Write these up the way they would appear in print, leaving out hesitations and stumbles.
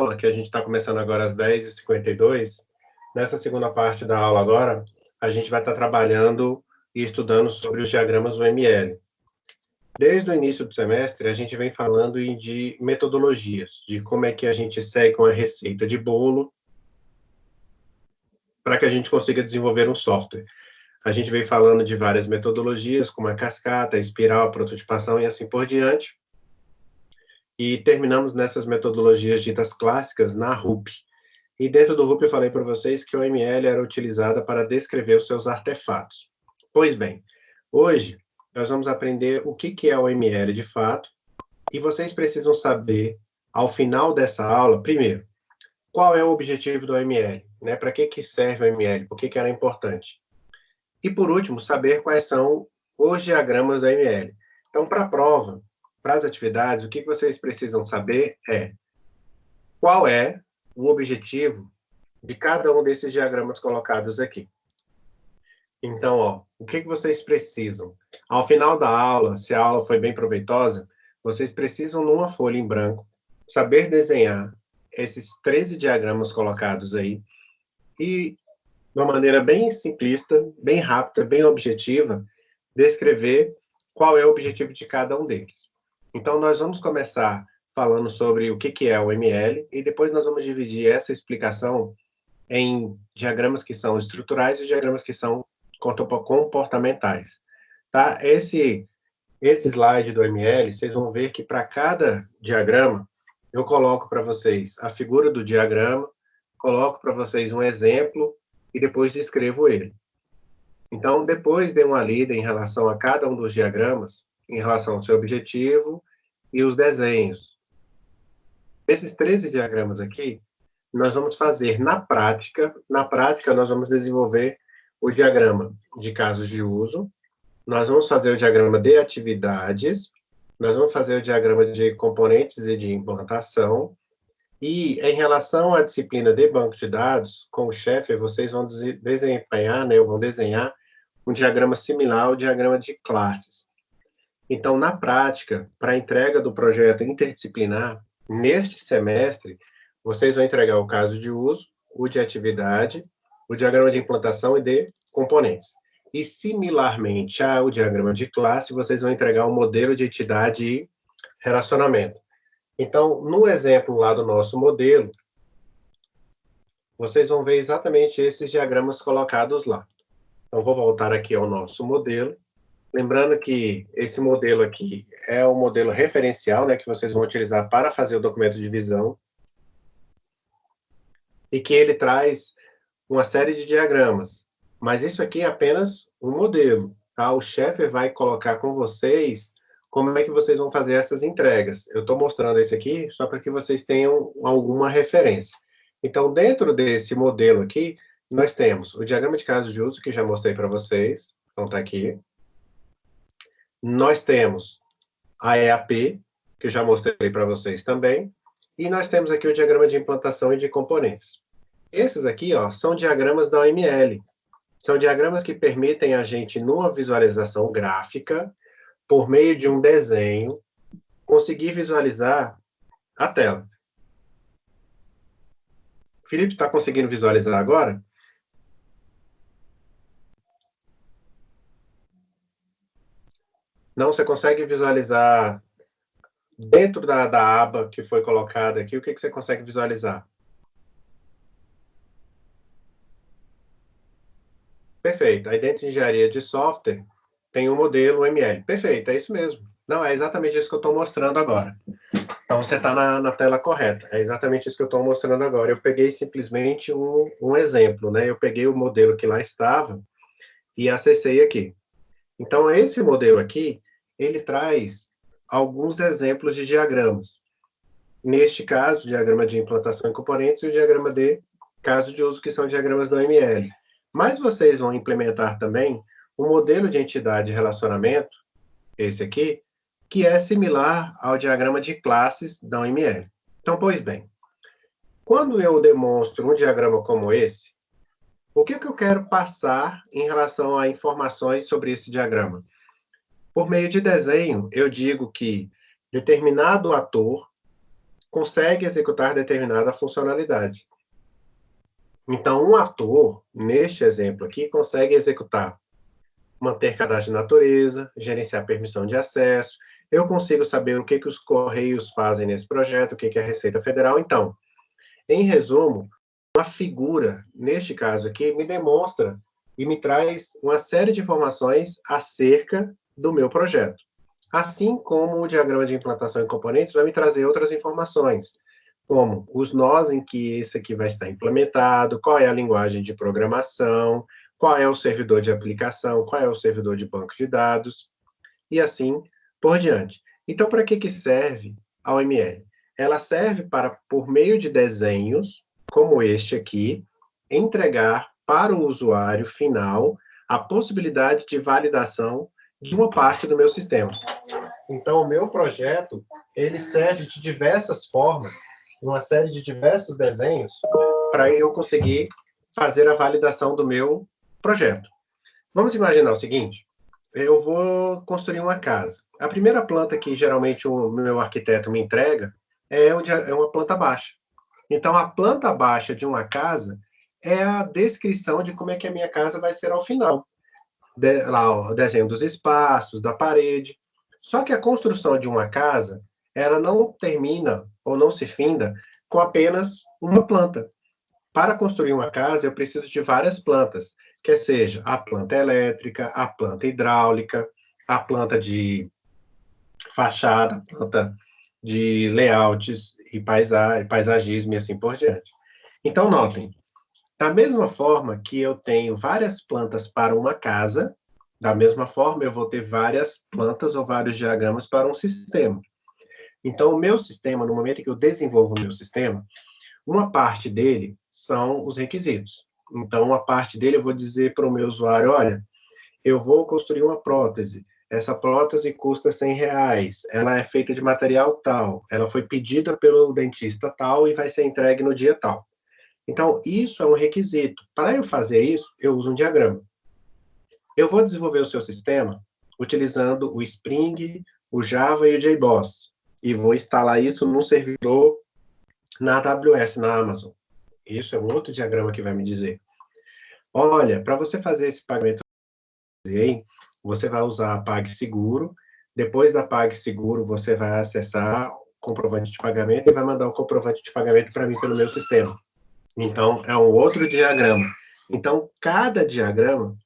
aula, que a gente está começando agora às 10h52, nessa segunda parte da aula agora, a gente vai estar trabalhando e estudando sobre os diagramas UML. Desde o início do semestre, a gente vem falando de metodologias, de como é que a gente segue uma receita de bolo para que a gente consiga desenvolver um software. A gente vem falando de várias metodologias, como a cascata, a espiral, a prototipação e assim por diante. E terminamos nessas metodologias ditas clássicas na RUP. E dentro do RUP eu falei para vocês que o OML era utilizada para descrever os seus artefatos. Pois bem, hoje nós vamos aprender o que é o OML de fato, e vocês precisam saber, ao final dessa aula, primeiro, qual é o objetivo do OML, né? Para que serve o OML, por que ela é importante. E, por último, saber quais são os diagramas do OML. Então, para a prova, para as atividades, o que vocês precisam saber é qual é o objetivo de cada um desses diagramas colocados aqui. Então, o que vocês precisam? Ao final da aula, se a aula foi bem proveitosa, vocês precisam, numa folha em branco, saber desenhar esses 13 diagramas colocados aí e, de uma maneira bem simplista, bem rápida, bem objetiva, descrever qual é o objetivo de cada um deles. Então, nós vamos começar falando sobre o que é o OML, e depois nós vamos dividir essa explicação em diagramas que são estruturais e diagramas que são comportamentais. Tá? Esse slide do OML, vocês vão ver que para cada diagrama, eu coloco para vocês a figura do diagrama, coloco para vocês um exemplo e depois descrevo ele. Então, depois dê uma lida em relação a cada um dos diagramas, em relação ao seu objetivo e os desenhos. Esses 13 diagramas aqui, nós vamos fazer na prática. Na prática, nós vamos desenvolver o diagrama de casos de uso, nós vamos fazer o diagrama de atividades, nós vamos fazer o diagrama de componentes e de implantação, e em relação à disciplina de banco de dados, com o chefe, vocês vão desempenhar, né, ou vão desenhar um diagrama similar ao diagrama de classes. Então, na prática, para a entrega do projeto interdisciplinar, neste semestre, vocês vão entregar o caso de uso, o de atividade, o diagrama de implantação e de componentes. E, similarmente ao diagrama de classe, vocês vão entregar um modelo de entidade e relacionamento. Então, no exemplo lá do nosso modelo, vocês vão ver exatamente esses diagramas colocados lá. Então, vou voltar aqui ao nosso modelo. Lembrando que esse modelo aqui é o modelo referencial, né, que vocês vão utilizar para fazer o documento de visão. E que ele traz uma série de diagramas. Mas isso aqui é apenas um modelo. Tá? O chefe vai colocar com vocês como é que vocês vão fazer essas entregas. Eu estou mostrando esse aqui só para que vocês tenham alguma referência. Então, dentro desse modelo aqui, nós temos o diagrama de caso de uso, que já mostrei para vocês. Então, está aqui. Nós temos a EAP, que eu já mostrei para vocês também. E nós temos aqui o diagrama de implantação e de componentes. Esses aqui, são diagramas da OML. São diagramas que permitem a gente, numa visualização gráfica, por meio de um desenho, conseguir visualizar a tela. Felipe, está conseguindo visualizar agora? Não, você consegue visualizar dentro da aba que foi colocada aqui, o que você consegue visualizar? Perfeito. Aí dentro de engenharia de software, tem um modelo ML. Perfeito, é isso mesmo. Não, é exatamente isso que eu estou mostrando agora. Então, você está na tela correta. É exatamente isso que eu estou mostrando agora. Eu peguei simplesmente um exemplo, né? Eu peguei o modelo que lá estava e acessei aqui. Então, esse modelo aqui, ele traz alguns exemplos de diagramas. Neste caso, o diagrama de implantação em componentes e o diagrama de caso de uso, que são diagramas do OML. Mas vocês vão implementar também um modelo de entidade e relacionamento, esse aqui, que é similar ao diagrama de classes da OML. Então, pois bem, quando eu demonstro um diagrama como esse, o que eu quero passar em relação a informações sobre esse diagrama? Por meio de desenho, eu digo que determinado ator consegue executar determinada funcionalidade. Então, um ator, neste exemplo aqui, consegue executar, manter cadastro de natureza, gerenciar permissão de acesso, eu consigo saber o que os Correios fazem nesse projeto, o que a Receita Federal. Então, em resumo, uma figura, neste caso aqui, me demonstra e me traz uma série de informações acerca do meu projeto. Assim como o diagrama de implantação em componentes vai me trazer outras informações, como os nós em que esse aqui vai estar implementado, qual é a linguagem de programação, qual é o servidor de aplicação, qual é o servidor de banco de dados, e assim por diante. Então, para que serve a OML? Ela serve para, por meio de desenhos, como este aqui, entregar para o usuário final a possibilidade de validação de uma parte do meu sistema. Então, o meu projeto, ele serve de diversas formas, uma série de diversos desenhos, para eu conseguir fazer a validação do meu projeto. Vamos imaginar o seguinte, eu vou construir uma casa. A primeira planta que geralmente o meu arquiteto me entrega é uma planta baixa. Então, a planta baixa de uma casa é a descrição de como é que a minha casa vai ser ao final. Lá, o desenho dos espaços, da parede. Só que a construção de uma casa, ela não termina ou não se finda com apenas uma planta. Para construir uma casa, eu preciso de várias plantas, quer seja a planta elétrica, a planta hidráulica, a planta de fachada, a planta de layouts e paisagismo e assim por diante. Então, notem, da mesma forma que eu tenho várias plantas para uma casa, da mesma forma eu vou ter várias plantas ou vários diagramas para um sistema. Então, o meu sistema, no momento que eu desenvolvo o meu sistema, uma parte dele são os requisitos. Então, uma parte dele eu vou dizer para o meu usuário, olha, eu vou construir uma prótese. Essa prótese custa R$100. Ela é feita de material tal. Ela foi pedida pelo dentista tal e vai ser entregue no dia tal. Então, isso é um requisito. Para eu fazer isso, eu uso um diagrama. Eu vou desenvolver o seu sistema utilizando o Spring, o Java e o JBoss. E vou instalar isso num servidor na AWS, na Amazon. Isso é um outro diagrama que vai me dizer. Olha, para você fazer esse pagamento, você vai usar a PagSeguro. Depois da PagSeguro, você vai acessar o comprovante de pagamento e vai mandar o comprovante de pagamento para mim pelo meu sistema. Então, é um outro diagrama. Então, cada diagrama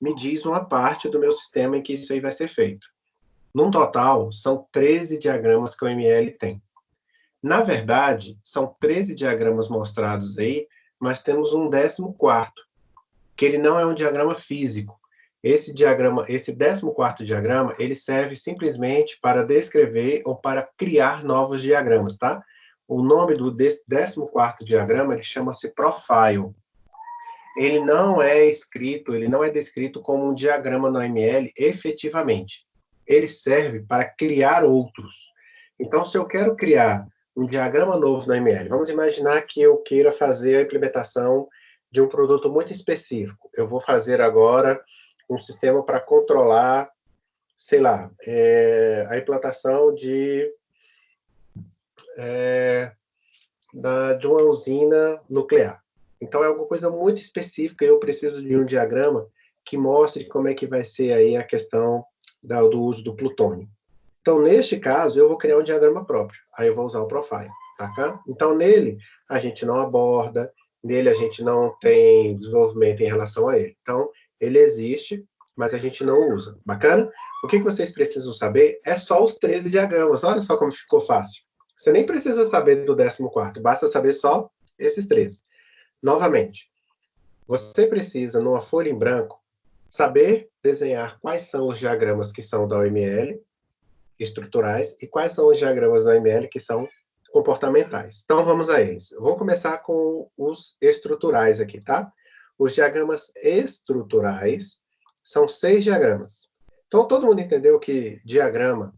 me diz uma parte do meu sistema em que isso aí vai ser feito. Num total, são 13 diagramas que o ML tem. Na verdade, são 13 diagramas mostrados aí, mas temos um 14º, que ele não é um diagrama físico. Esse 14º diagrama, ele serve simplesmente para descrever ou para criar novos diagramas, tá? O nome do 14º diagrama, ele chama-se Profile. Ele não é descrito como um diagrama no ML efetivamente. Ele serve para criar outros. Então, se eu quero criar um diagrama novo no ML, vamos imaginar que eu queira fazer a implementação de um produto muito específico. Eu vou fazer agora um sistema para controlar, sei lá, a implantação de uma usina nuclear. Então, é alguma coisa muito específica e eu preciso de um diagrama que mostre como é que vai ser aí a questão do uso do plutônio. Então, neste caso, eu vou criar um diagrama próprio. Aí eu vou usar o Profile, tá? Então, nele, a gente não aborda, nele a gente não tem desenvolvimento em relação a ele. Então, ele existe, mas a gente não usa. Bacana? O que vocês precisam saber é só os 13 diagramas. Olha só como ficou fácil. Você nem precisa saber do 14º, basta saber só esses 13. Novamente, você precisa, numa folha em branco, saber desenhar quais são os diagramas que são da OML, estruturais, e quais são os diagramas da OML que são comportamentais. Então, vamos a eles. Vamos começar com os estruturais aqui, tá? Os diagramas estruturais são 6 diagramas. Então, todo mundo entendeu que diagrama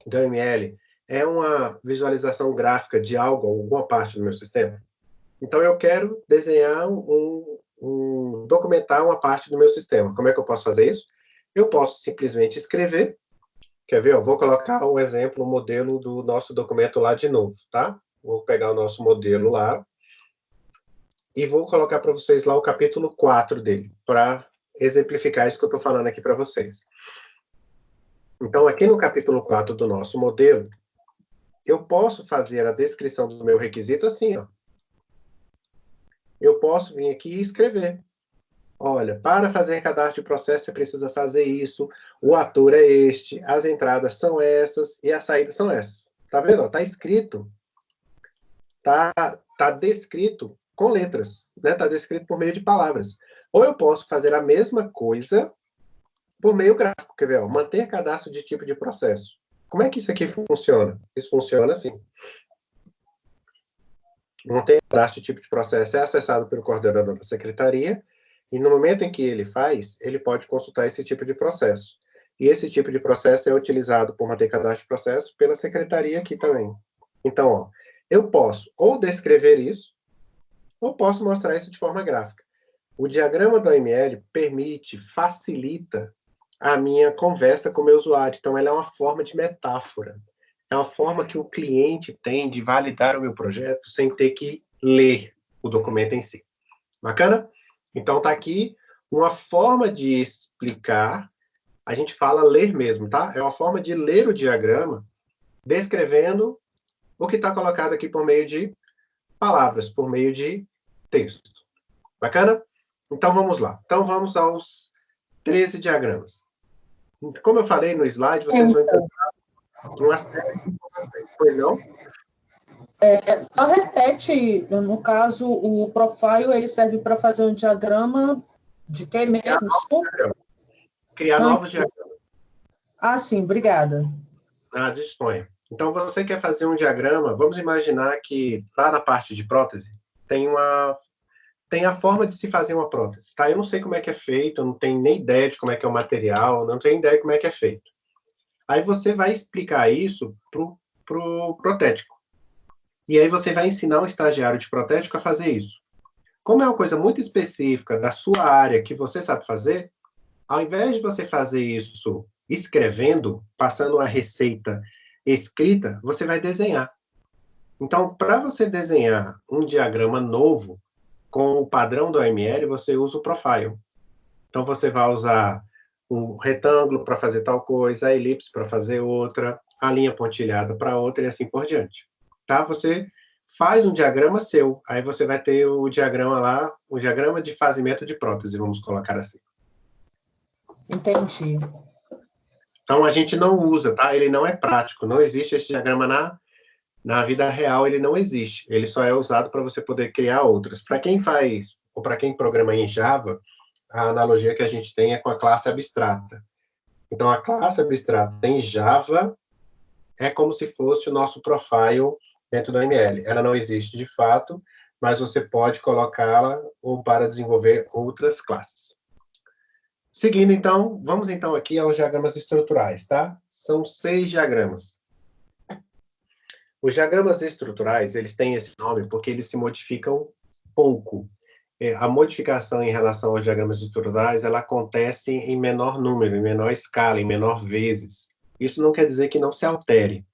da OML é uma visualização gráfica de algo, alguma parte do meu sistema? Então, eu quero desenhar documentar uma parte do meu sistema. Como é que eu posso fazer isso? Eu posso simplesmente escrever Quer ver? Eu vou colocar o exemplo, o modelo do nosso documento lá de novo, tá? Vou pegar o nosso modelo lá e vou colocar para vocês lá o capítulo 4 dele, para exemplificar isso que eu estou falando aqui para vocês. Então, aqui no capítulo 4 do nosso modelo, eu posso fazer a descrição do meu requisito assim, ó. Eu posso vir aqui e escrever. Olha, para fazer cadastro de processo, você precisa fazer isso, o ator é este, as entradas são essas e as saídas são essas. Tá vendo? Tá escrito, tá descrito com letras, né? Tá descrito por meio de palavras. Ou eu posso fazer a mesma coisa por meio gráfico, quer ver? Ó, manter cadastro de tipo de processo. Como é que isso aqui funciona? Isso funciona assim. Manter cadastro de tipo de processo é acessado pelo coordenador da secretaria, e no momento em que ele faz, ele pode consultar esse tipo de processo. E esse tipo de processo é utilizado por manter cadastro de processo pela secretaria aqui também. Então, ó, eu posso ou descrever isso, ou posso mostrar isso de forma gráfica. O diagrama do AML permite, facilita a minha conversa com o meu usuário. Então, ela é uma forma de metáfora. É uma forma que o cliente tem de validar o meu projeto sem ter que ler o documento em si. Bacana? Então, tá aqui uma forma de explicar. A gente fala ler mesmo, tá? É uma forma de ler o diagrama descrevendo o que está colocado aqui por meio de palavras, por meio de texto. Bacana? Então, vamos lá. Então, vamos aos 13 diagramas. Como eu falei no slide, vocês vão encontrar uma série de informações. Pois não? Só repete, no caso, o profile, ele serve para fazer um diagrama de quê mesmo? Desculpa. Criar novos diagramas. Ah, sim, obrigada. Disponha. Então, você quer fazer um diagrama, vamos imaginar que lá na parte de prótese tem a forma de se fazer uma prótese, tá? Eu não sei como é que é feito, eu não tenho nem ideia de como é que é o material, não tenho ideia de como é que é feito. Aí você vai explicar isso pro protético. E aí você vai ensinar o estagiário de protético a fazer isso. Como é uma coisa muito específica da sua área que você sabe fazer, ao invés de você fazer isso escrevendo, passando uma receita escrita, você vai desenhar. Então, para você desenhar um diagrama novo com o padrão do AML, você usa o profile. Então, você vai usar um retângulo para fazer tal coisa, a elipse para fazer outra, a linha pontilhada para outra e assim por diante. Tá? Você faz um diagrama seu, aí você vai ter o diagrama lá, o diagrama de fazimento de prótese, vamos colocar assim. Entendi. Então, a gente não usa, tá? Ele não é prático, não existe esse diagrama na vida real, ele não existe. Ele só é usado para você poder criar outras. Para quem faz, ou para quem programa em Java, a analogia que a gente tem é com a classe abstrata. Então, a classe abstrata em Java é como se fosse o nosso profile dentro do ML. Ela não existe de fato, mas você pode colocá-la ou para desenvolver outras classes. Seguindo, então, vamos então aqui aos diagramas estruturais, tá? São 6 diagramas. Os diagramas estruturais, eles têm esse nome porque eles se modificam pouco. A modificação em relação aos diagramas estruturais, ela acontece em menor número, em menor escala, em menor vezes. Isso não quer dizer que não se altere.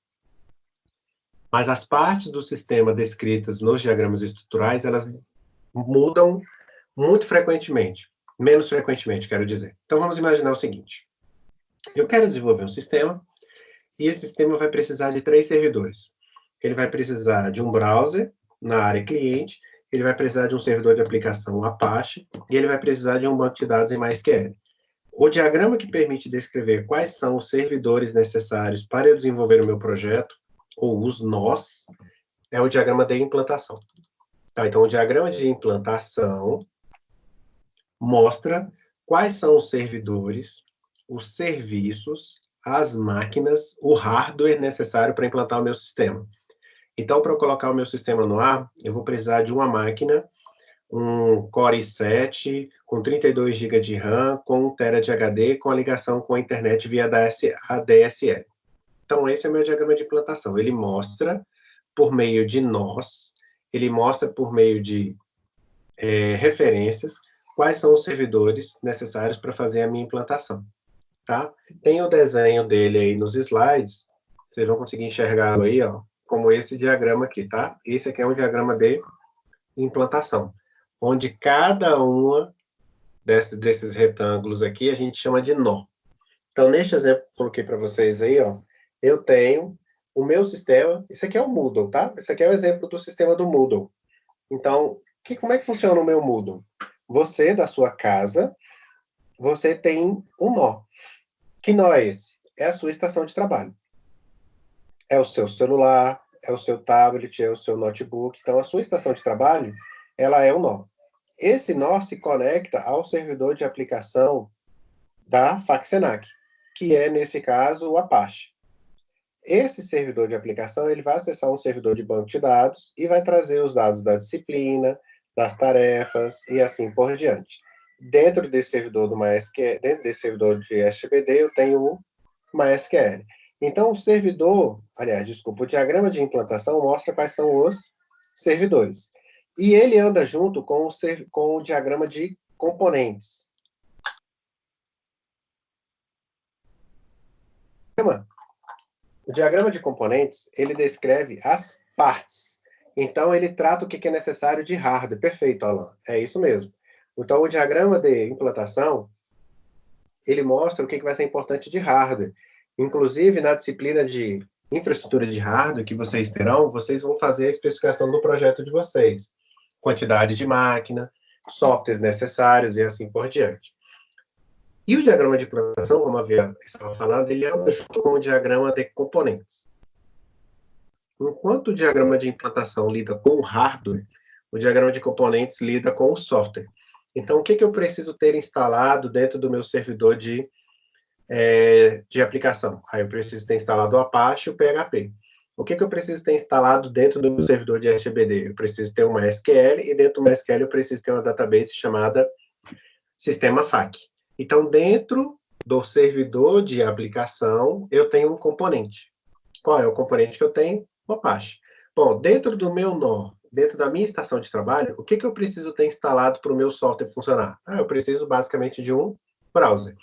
Mas as partes do sistema descritas nos diagramas estruturais, elas mudam muito frequentemente. Menos frequentemente, quero dizer. Então, vamos imaginar o seguinte. Eu quero desenvolver um sistema, e esse sistema vai precisar de 3 servidores. Ele vai precisar de um browser na área cliente, ele vai precisar de um servidor de aplicação Apache, e ele vai precisar de um banco de dados em MySQL. O diagrama que permite descrever quais são os servidores necessários para eu desenvolver o meu projeto, ou os nós, é o diagrama de implantação. Tá, então, o diagrama de implantação mostra quais são os servidores, os serviços, as máquinas, o hardware necessário para implantar o meu sistema. Então, para eu colocar o meu sistema no ar, eu vou precisar de uma máquina, um Core i7, com 32 GB de RAM, com 1 TB de HD, com a ligação com a internet via ADSL. Então, esse é o meu diagrama de implantação. Ele mostra, por meio de nós, ele mostra por meio de referências, quais são os servidores necessários para fazer a minha implantação. tá? Tem o desenho dele aí nos slides, vocês vão conseguir enxergá-lo aí, ó, como esse diagrama aqui, tá? Esse aqui é um diagrama de implantação, onde cada uma desses retângulos aqui a gente chama de nó. Então, neste exemplo que eu coloquei para vocês aí, ó, eu tenho o meu sistema, isso aqui é o Moodle, tá? Esse aqui é o exemplo do sistema do Moodle. Então, como é que funciona o meu Moodle? Você, da sua casa, você tem um nó. Que nó é esse? É a sua estação de trabalho. É o seu celular, é o seu tablet, é o seu notebook. Então, a sua estação de trabalho, ela é um nó. Esse nó se conecta ao servidor de aplicação da Faxenac, que é, nesse caso, o Apache. Esse servidor de aplicação, ele vai acessar um servidor de banco de dados e vai trazer os dados da disciplina, das tarefas e assim por diante. Dentro desse servidor do MySQL, dentro desse servidor de SBD, eu tenho o MySQL. Então, o servidor, aliás, desculpa, o diagrama de implantação mostra quais são os servidores. E ele anda junto com o diagrama de componentes. O diagrama de componentes, ele descreve as partes. Então, ele trata o que é necessário de hardware. Perfeito, Alan. É isso mesmo. Então, o diagrama de implantação, ele mostra o que vai ser importante de hardware. Inclusive, na disciplina de infraestrutura de hardware que vocês terão, vocês vão fazer a especificação do projeto de vocês. Quantidade de máquina, softwares necessários e assim por diante. E o diagrama de implantação, como eu estava falando, ele anda junto com o diagrama de componentes. Enquanto o diagrama de implantação lida com o hardware, o diagrama de componentes lida com o software. Então, o que eu preciso ter instalado dentro do meu servidor de aplicação? Aí eu preciso ter instalado o Apache e o PHP. O que eu preciso ter instalado dentro do meu servidor de SBD? Eu preciso ter uma SQL, e dentro do MySQL eu preciso ter uma database chamada Sistema FAQ. Então, dentro do servidor de aplicação, eu tenho um componente. Qual é o componente que eu tenho? O Apache. Bom, dentro do meu nó, dentro da minha estação de trabalho, o que eu preciso ter instalado para o meu software funcionar? Eu preciso, basicamente, de um browser.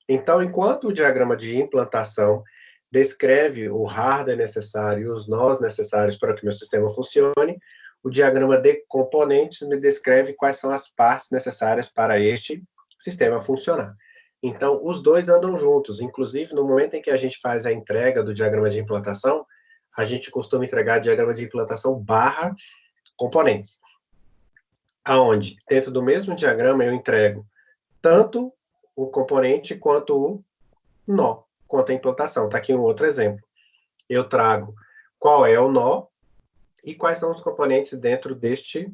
Então, enquanto o diagrama de implantação descreve o hardware necessário e os nós necessários para que meu sistema funcione, o diagrama de componentes me descreve quais são as partes necessárias para este sistema funcionar. Então, os dois andam juntos. Inclusive, no momento em que a gente faz a entrega do diagrama de implantação, a gente costuma entregar diagrama de implantação barra componentes. Aonde, dentro do mesmo diagrama, eu entrego tanto o componente quanto o nó, quanto a implantação. Está aqui um outro exemplo. Eu trago qual é o nó e quais são os componentes dentro deste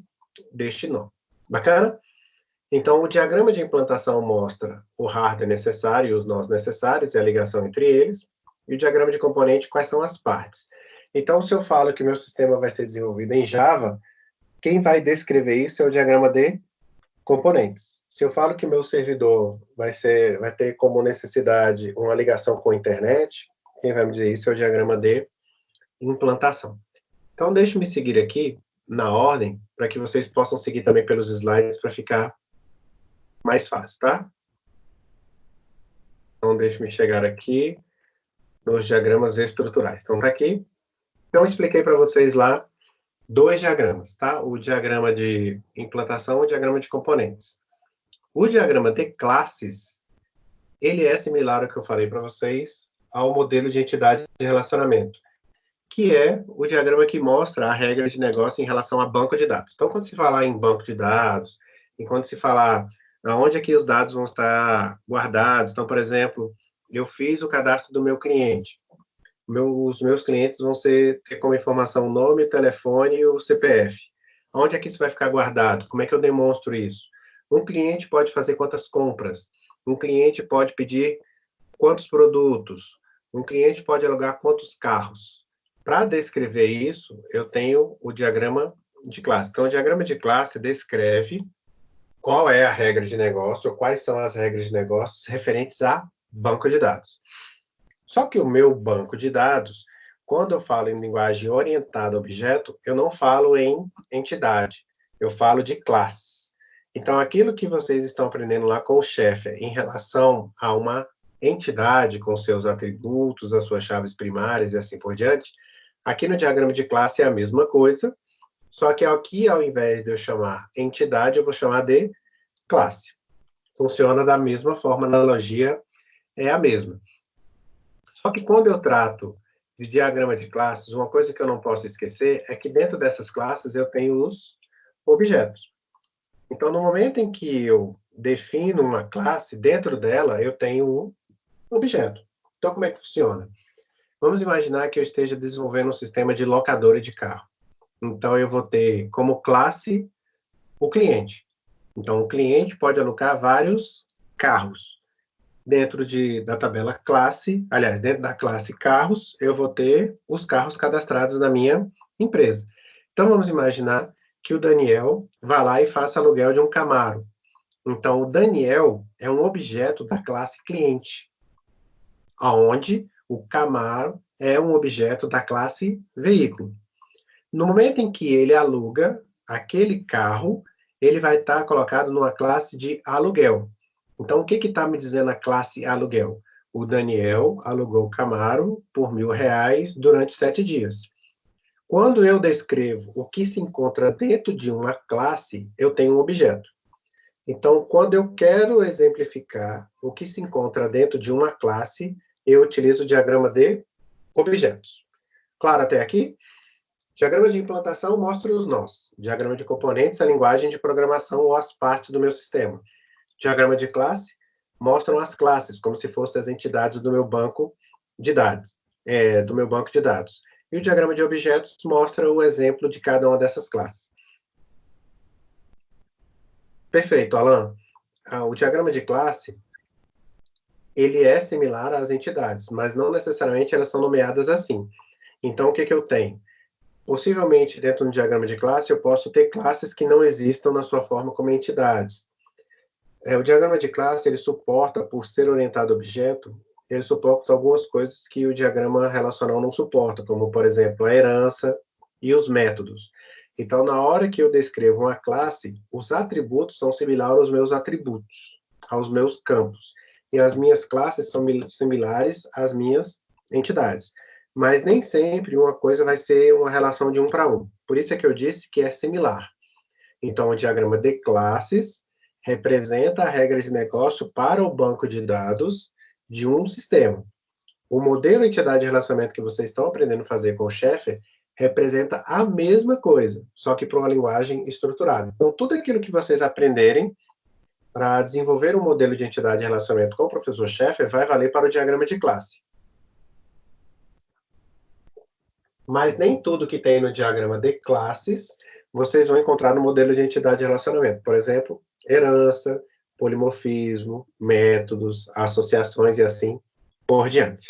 nó. Bacana? Então, o diagrama de implantação mostra o hardware necessário e os nós necessários e a ligação entre eles, e o diagrama de componente, quais são as partes. Então, se eu falo que o meu sistema vai ser desenvolvido em Java, quem vai descrever isso é o diagrama de componentes. Se eu falo que o meu servidor vai ter como necessidade uma ligação com a internet, quem vai me dizer isso é o diagrama de implantação. Então, deixe-me seguir aqui na ordem, para que vocês possam seguir também pelos slides, para ficar mais fácil, tá? Então, deixe-me chegar aqui nos diagramas estruturais. Então, tá aqui. Então, eu expliquei para vocês lá dois diagramas, tá? O diagrama de implantação e o diagrama de componentes. O diagrama de classes, ele é similar ao que eu falei para vocês, ao modelo de entidade de relacionamento, que é o diagrama que mostra a regra de negócio em relação a banco de dados. Então, quando se falar em banco de dados, enquanto se falar aonde é que os dados vão estar guardados, então, por exemplo, eu fiz o cadastro do meu cliente, os meus clientes vão ter como informação o nome, o telefone e o CPF. Onde é que isso vai ficar guardado? Como é que eu demonstro isso? Um cliente pode fazer quantas compras? Um cliente pode pedir quantos produtos? Um cliente pode alugar quantos carros? Para descrever isso, eu tenho o diagrama de classe. Então, o diagrama de classe descreve qual é a regra de negócio, ou quais são as regras de negócio referentes a banco de dados. Só que o meu banco de dados, quando eu falo em linguagem orientada a objeto, eu não falo em entidade, eu falo de classes. Então, aquilo que vocês estão aprendendo lá com o chefe em relação a uma entidade com seus atributos, as suas chaves primárias e assim por diante, aqui no diagrama de classe é a mesma coisa, só que aqui, ao invés de eu chamar entidade, eu vou chamar de classe. Funciona da mesma forma, a analogia é a mesma. Só que quando eu trato de diagrama de classes, uma coisa que eu não posso esquecer é que dentro dessas classes eu tenho os objetos. Então, no momento em que eu defino uma classe, dentro dela eu tenho um objeto. Então, como é que funciona? Vamos imaginar que eu esteja desenvolvendo um sistema de locadora de carro. Então, eu vou ter como classe o cliente. Então, o cliente pode alocar vários carros. Dentro da tabela classe, aliás, dentro da classe carros, eu vou ter os carros cadastrados na minha empresa. Então, vamos imaginar que o Daniel vá lá e faça aluguel de um Camaro. Então, o Daniel é um objeto da classe cliente, onde o Camaro é um objeto da classe veículo. No momento em que ele aluga aquele carro, ele vai estar colocado numa classe de aluguel. Então, o que está me dizendo a classe aluguel? O Daniel alugou o Camaro por R$ 1.000 durante 7 dias. Quando eu descrevo o que se encontra dentro de uma classe, eu tenho um objeto. Então, quando eu quero exemplificar o que se encontra dentro de uma classe, eu utilizo o diagrama de objetos. Claro até aqui? Diagrama de implantação mostra os nós. Diagrama de componentes, a linguagem de programação ou as partes do meu sistema. Diagrama de classe mostram as classes, como se fossem as entidades do meu banco de dados. E o diagrama de objetos mostra o exemplo de cada uma dessas classes. Perfeito, Alan. O diagrama de classe, ele é similar às entidades, mas não necessariamente elas são nomeadas assim. Então, o que eu tenho? Possivelmente, dentro do diagrama de classe, eu posso ter classes que não existam na sua forma como entidades. O diagrama de classe, ele suporta, por ser orientado a objeto, ele suporta algumas coisas que o diagrama relacional não suporta, como, por exemplo, a herança e os métodos. Então, na hora que eu descrevo uma classe, os atributos são similares aos meus atributos, aos meus campos. E as minhas classes são similares às minhas entidades. Mas nem sempre uma coisa vai ser uma relação de 1 para 1. Por isso é que eu disse que é similar. Então, o diagrama de classes representa a regra de negócio para o banco de dados de um sistema. O modelo entidade de relacionamento que vocês estão aprendendo a fazer com o Sheffer representa a mesma coisa, só que para uma linguagem estruturada. Então, tudo aquilo que vocês aprenderem para desenvolver um modelo de entidade de relacionamento com o professor Sheffer vai valer para o diagrama de classe. Mas nem tudo que tem no diagrama de classes vocês vão encontrar no modelo de entidade de relacionamento. Por exemplo, herança, polimorfismo, métodos, associações e assim por diante.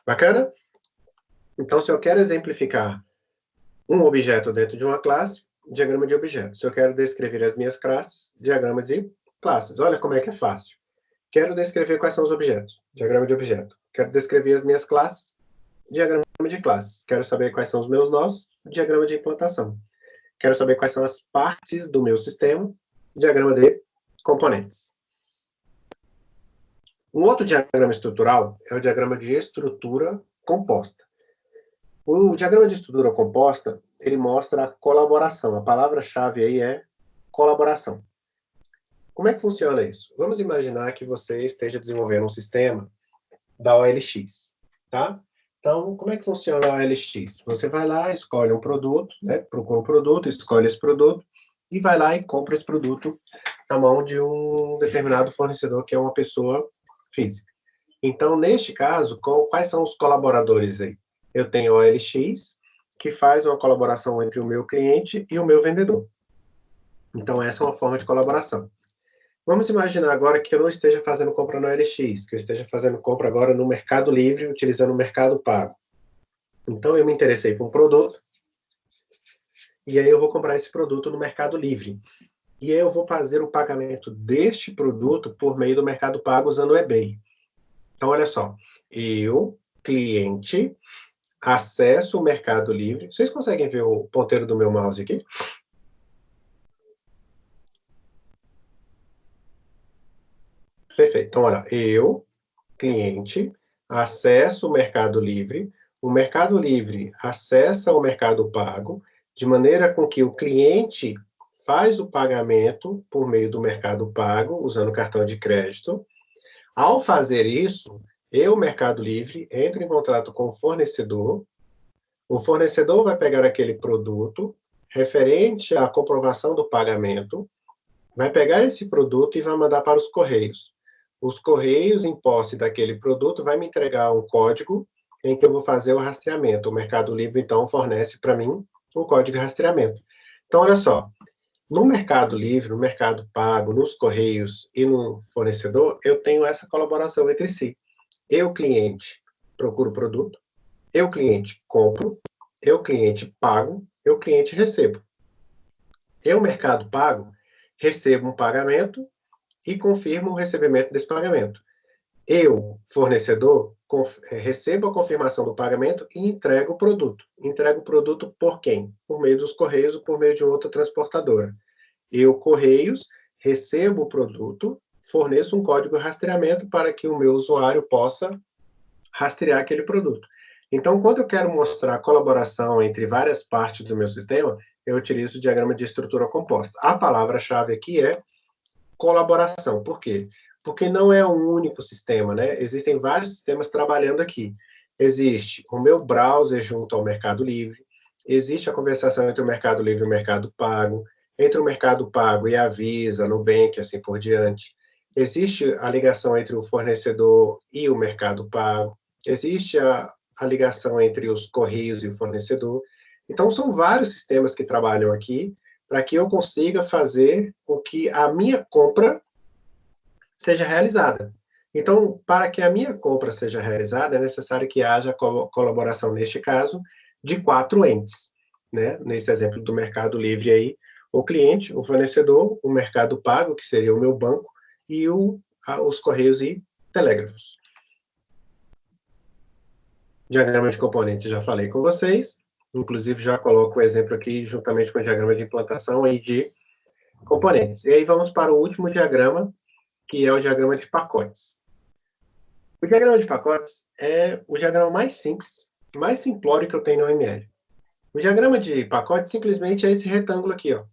Bacana? Então, se eu quero exemplificar um objeto dentro de uma classe, diagrama de objetos. Se eu quero descrever as minhas classes, diagrama de classes. Olha como é que é fácil. Quero descrever quais são os objetos, diagrama de objeto. Quero descrever as minhas classes, diagrama de classes. Quero saber quais são os meus nós, diagrama de implantação. Quero saber quais são as partes do meu sistema, diagrama de componentes. Um outro diagrama estrutural é o diagrama de estrutura composta. O diagrama de estrutura composta, ele mostra a colaboração. A palavra-chave aí é colaboração. Como é que funciona isso? Vamos imaginar que você esteja desenvolvendo um sistema da OLX, tá? Então, como é que funciona a OLX? Você vai lá, escolhe um produto, né? Procura um produto, escolhe esse produto e vai lá e compra esse produto na mão de um determinado fornecedor que é uma pessoa física. Então, neste caso, quais são os colaboradores aí? Eu tenho a OLX, que faz uma colaboração entre o meu cliente e o meu vendedor. Então, essa é uma forma de colaboração. Vamos imaginar agora que eu não esteja fazendo compra no OLX, que eu esteja fazendo compra agora no Mercado Livre, utilizando o Mercado Pago. Então, eu me interessei por um produto, e aí eu vou comprar esse produto no Mercado Livre. E aí eu vou fazer o pagamento deste produto por meio do Mercado Pago usando o eBay. Então, olha só, eu, cliente, acesso o Mercado Livre. Vocês conseguem ver o ponteiro do meu mouse aqui? Perfeito. Então, olha, eu cliente acessa o Mercado Livre acessa o Mercado Pago, de maneira com que o cliente faz o pagamento por meio do Mercado Pago, usando cartão de crédito. Ao fazer isso, eu, Mercado Livre, entro em contato com o fornecedor vai pegar aquele produto, referente à comprovação do pagamento, vai pegar esse produto e vai mandar para os Correios. Os Correios, em posse daquele produto, vai me entregar um código em que eu vou fazer o rastreamento. O Mercado Livre, então, fornece para mim o código de rastreamento. Então, olha só, no Mercado Livre, no Mercado Pago, nos Correios e no fornecedor, eu tenho essa colaboração entre si. Eu, cliente, procuro o produto, eu, cliente, compro, eu, cliente, pago, eu, cliente, recebo. Eu, Mercado Pago, recebo um pagamento e confirmo o recebimento desse pagamento. Eu, fornecedor, recebo a confirmação do pagamento e entrego o produto. Entrego o produto por quem? Por meio dos Correios ou por meio de outra transportadora. Eu, Correios, recebo o produto, forneço um código de rastreamento para que o meu usuário possa rastrear aquele produto. Então, quando eu quero mostrar a colaboração entre várias partes do meu sistema, eu utilizo o diagrama de estrutura composta. A palavra-chave aqui é colaboração. Por quê? Porque não é um único sistema, né? Existem vários sistemas trabalhando aqui. Existe o meu browser junto ao Mercado Livre, existe a conversação entre o Mercado Livre e o Mercado Pago, entre o Mercado Pago e a Visa, Nubank, assim por diante. Existe a ligação entre o fornecedor e o Mercado Pago, existe a ligação entre os Correios e o fornecedor. Então, são vários sistemas que trabalham aqui para que eu consiga fazer com que a minha compra seja realizada. Então, para que a minha compra seja realizada, é necessário que haja colaboração, neste caso, de 4 entes. Né? Nesse exemplo do Mercado Livre aí, o cliente, o fornecedor, o Mercado Pago, que seria o meu banco, e os Correios e Telégrafos. Diagrama de componentes, já falei com vocês. Inclusive, já coloco o exemplo aqui, juntamente com o diagrama de implantação aí de componentes. E aí vamos para o último diagrama, que é o diagrama de pacotes. O diagrama de pacotes é o diagrama mais simples, mais simplório que eu tenho no OML. O diagrama de pacotes simplesmente é esse retângulo aqui, ó.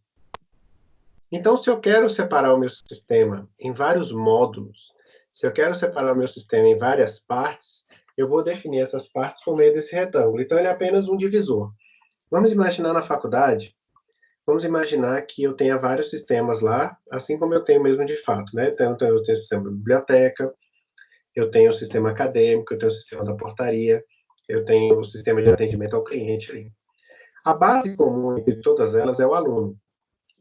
Então, se eu quero separar o meu sistema em vários módulos, se eu quero separar o meu sistema em várias partes, eu vou definir essas partes por meio desse retângulo. Então, ele é apenas um divisor. Vamos imaginar na faculdade, vamos imaginar que eu tenha vários sistemas lá, assim como eu tenho mesmo de fato, né? Então, eu tenho o sistema de biblioteca, eu tenho o sistema acadêmico, eu tenho o sistema da portaria, eu tenho o sistema de atendimento ao cliente ali. A base comum entre todas elas é o aluno.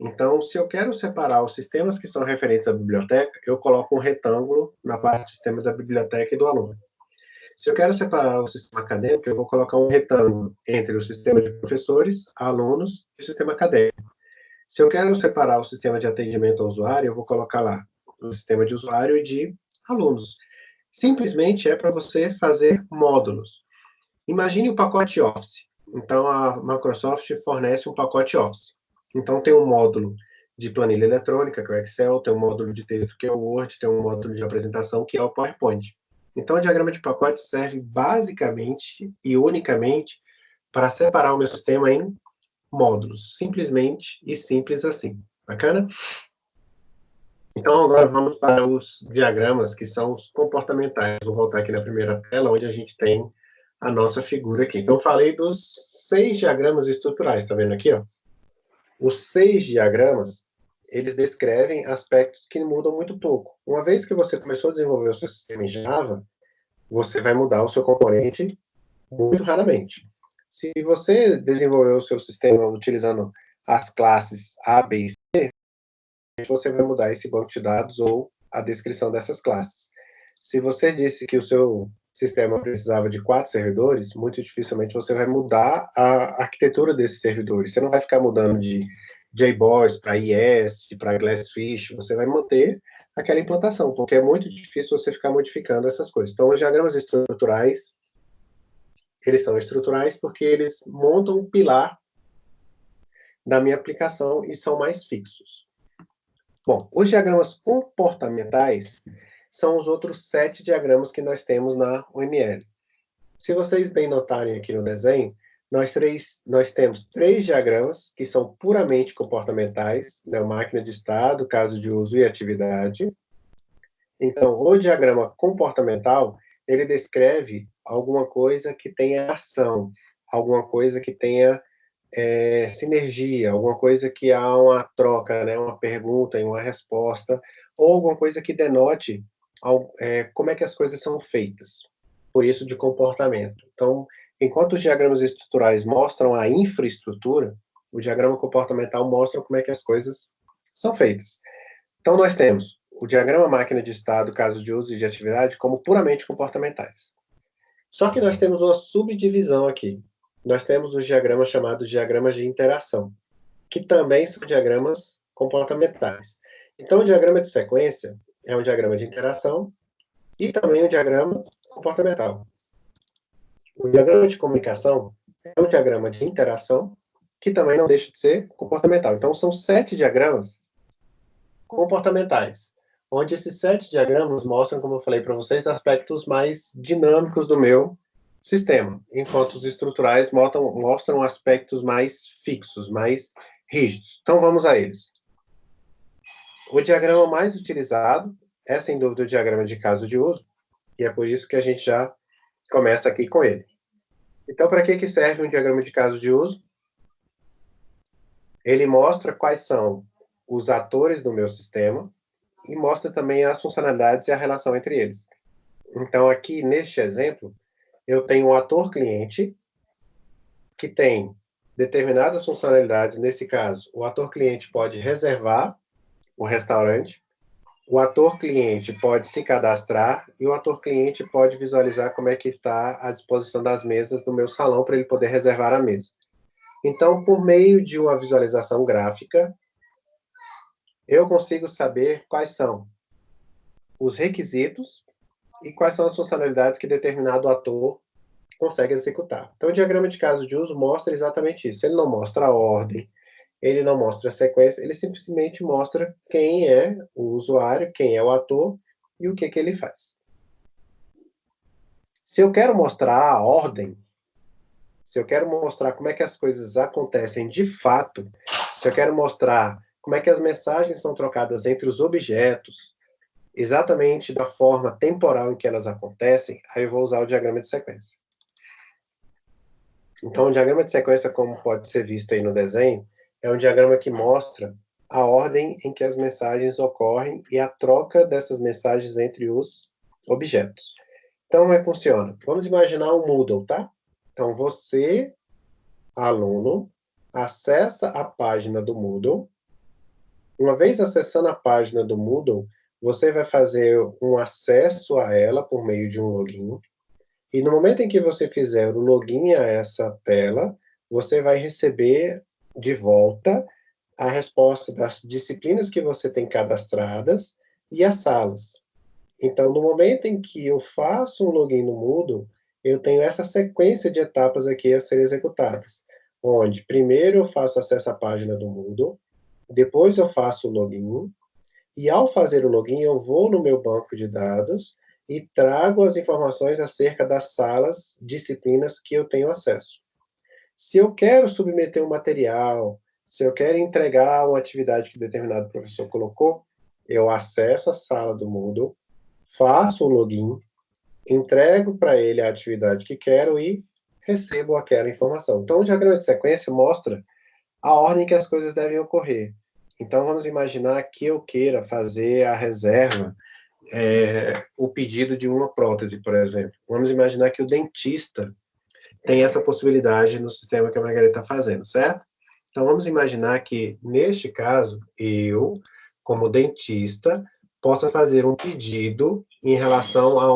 Então, se eu quero separar os sistemas que são referentes à biblioteca, eu coloco um retângulo na parte do sistema da biblioteca e do aluno. Se eu quero separar o sistema acadêmico, eu vou colocar um retângulo entre o sistema de professores, alunos e o sistema acadêmico. Se eu quero separar o sistema de atendimento ao usuário, eu vou colocar lá o sistema de usuário e de alunos. Simplesmente é para você fazer módulos. Imagine o pacote Office. Então, a Microsoft fornece um pacote Office. Então, tem um módulo de planilha eletrônica, que é o Excel, tem um módulo de texto, que é o Word, tem um módulo de apresentação, que é o PowerPoint. Então, o diagrama de pacote serve basicamente e unicamente para separar o meu sistema em módulos. Simplesmente e simples assim. Bacana? Então, agora vamos para os diagramas, que são os comportamentais. Vou voltar aqui na primeira tela, onde a gente tem a nossa figura aqui. Então, eu falei dos 6 diagramas estruturais, tá vendo aqui, ó? Os 6 diagramas, eles descrevem aspectos que mudam muito pouco. Uma vez que você começou a desenvolver o seu sistema em Java, você vai mudar o seu componente muito raramente. Se você desenvolveu o seu sistema utilizando as classes A, B e C, você vai mudar esse banco de dados ou a descrição dessas classes. Se você disse que o seu sistema precisava de 4 servidores, muito dificilmente você vai mudar a arquitetura desses servidores. Você não vai ficar mudando de JBoss para IS, para Glassfish, você vai manter aquela implantação, porque é muito difícil você ficar modificando essas coisas. Então, os diagramas estruturais, eles são estruturais porque eles montam um pilar da minha aplicação e são mais fixos. Bom, os diagramas comportamentais são os outros 7 diagramas que nós temos na UML. Se vocês bem notarem aqui no desenho, nós temos 3 diagramas que são puramente comportamentais, né, máquina de estado, caso de uso e atividade. Então, o diagrama comportamental, ele descreve alguma coisa que tenha ação, alguma coisa que tenha sinergia, alguma coisa que há uma troca, né, uma pergunta e uma resposta, ou alguma coisa que denote como é que as coisas são feitas. Por isso, de comportamento. Então, enquanto os diagramas estruturais mostram a infraestrutura, o diagrama comportamental mostra como é que as coisas são feitas. Então, nós temos o diagrama máquina de estado, caso de uso e de atividade, como puramente comportamentais. Só que nós temos uma subdivisão aqui. Nós temos os diagramas chamados diagramas de interação, que também são diagramas comportamentais. Então, o diagrama de sequência é um diagrama de interação e também um diagrama comportamental. O diagrama de comunicação é um diagrama de interação que também não deixa de ser comportamental. Então, são 7 diagramas comportamentais, onde esses 7 diagramas mostram, como eu falei para vocês, aspectos mais dinâmicos do meu sistema, enquanto os estruturais mostram aspectos mais fixos, mais rígidos. Então, vamos a eles. O diagrama mais utilizado é, sem dúvida, o diagrama de caso de uso, e é por isso que a gente já começa aqui com ele. Então, para que serve um diagrama de caso de uso? Ele mostra quais são os atores do meu sistema e mostra também as funcionalidades e a relação entre eles. Então, aqui, neste exemplo, eu tenho um ator cliente que tem determinadas funcionalidades. Nesse caso, o ator cliente pode reservar o restaurante, o ator cliente pode se cadastrar e o ator cliente pode visualizar como é que está a disposição das mesas no meu salão para ele poder reservar a mesa. Então, por meio de uma visualização gráfica, eu consigo saber quais são os requisitos e quais são as funcionalidades que determinado ator consegue executar. Então, o diagrama de caso de uso mostra exatamente isso. Ele não mostra a ordem, ele não mostra a sequência, ele simplesmente mostra quem é o usuário, quem é o ator e o que ele faz. Se eu quero mostrar a ordem, se eu quero mostrar como é que as coisas acontecem de fato, se eu quero mostrar como é que as mensagens são trocadas entre os objetos, exatamente da forma temporal em que elas acontecem, aí eu vou usar o diagrama de sequência. Então, o diagrama de sequência, como pode ser visto aí no desenho, é um diagrama que mostra a ordem em que as mensagens ocorrem e a troca dessas mensagens entre os objetos. Então, como é que funciona? Vamos imaginar um Moodle, tá? Então, você, aluno, acessa a página do Moodle. Uma vez acessando a página do Moodle, você vai fazer um acesso a ela por meio de um login. E no momento em que você fizer o login a essa tela, você vai receber de volta a resposta das disciplinas que você tem cadastradas e as salas. Então, no momento em que eu faço um login no Moodle, eu tenho essa sequência de etapas aqui a serem executadas, onde primeiro eu faço acesso à página do Moodle, depois eu faço o login, e ao fazer o login eu vou no meu banco de dados e trago as informações acerca das salas, disciplinas que eu tenho acesso. Se eu quero submeter um material, se eu quero entregar uma atividade que determinado professor colocou, eu acesso a sala do Moodle, faço o login, entrego para ele a atividade que quero e recebo aquela informação. Então, o diagrama de sequência mostra a ordem que as coisas devem ocorrer. Então, vamos imaginar que eu queira fazer a reserva, o pedido de uma prótese, por exemplo. Vamos imaginar que o dentista tem essa possibilidade no sistema que a Margarida está fazendo, certo? Então, vamos imaginar que, neste caso, eu, como dentista, possa fazer um pedido em relação a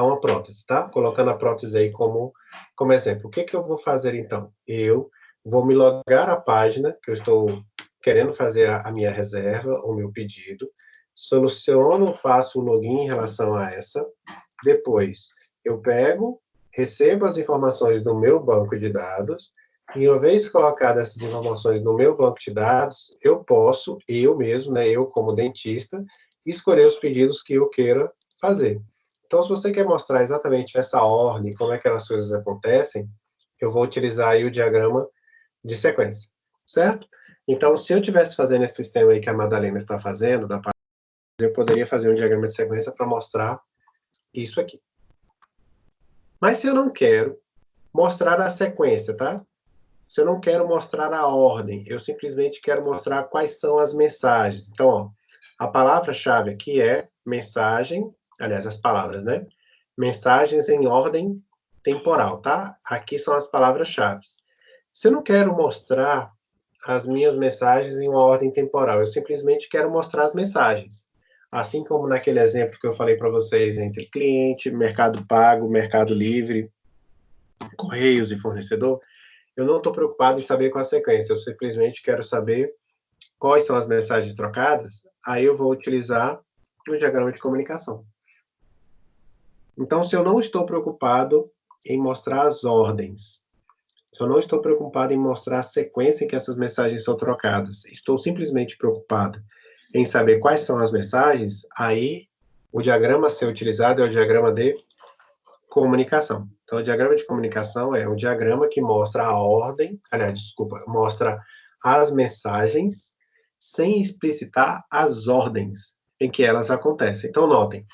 uma prótese, tá? Colocando a prótese aí como exemplo. O que eu vou fazer, então? Eu vou me logar à página que eu estou querendo fazer a minha reserva, o meu pedido, soluciono, faço o login em relação a essa, depois eu pego, recebo as informações no meu banco de dados, e uma vez colocadas essas informações no meu banco de dados, eu posso, eu mesmo, né, eu como dentista, escolher os pedidos que eu queira fazer. Então, se você quer mostrar exatamente essa ordem, como é que as coisas acontecem, eu vou utilizar aí o diagrama de sequência, certo? Então, se eu estivesse fazendo esse sistema aí que a Madalena está fazendo, eu poderia fazer um diagrama de sequência para mostrar isso aqui. Mas se eu não quero mostrar a sequência, tá? Se eu não quero mostrar a ordem, eu simplesmente quero mostrar quais são as mensagens. Então, ó, a palavra-chave aqui é mensagem, aliás, as palavras, né? Mensagens em ordem temporal, tá? Aqui são as palavras-chave. Se eu não quero mostrar as minhas mensagens em uma ordem temporal, eu simplesmente quero mostrar as mensagens. Assim como naquele exemplo que eu falei para vocês entre cliente, Mercado Pago, Mercado Livre, Correios e fornecedor, eu não estou preocupado em saber qual a sequência, eu simplesmente quero saber quais são as mensagens trocadas, aí eu vou utilizar o diagrama de comunicação. Então, se eu não estou preocupado em mostrar as ordens, se eu não estou preocupado em mostrar a sequência em que essas mensagens são trocadas, estou simplesmente preocupado em saber quais são as mensagens, aí o diagrama a ser utilizado é o diagrama de comunicação. Então, o diagrama de comunicação é um diagrama que mostra a ordem, aliás, desculpa, mostra as mensagens sem explicitar as ordens em que elas acontecem. Então, notem,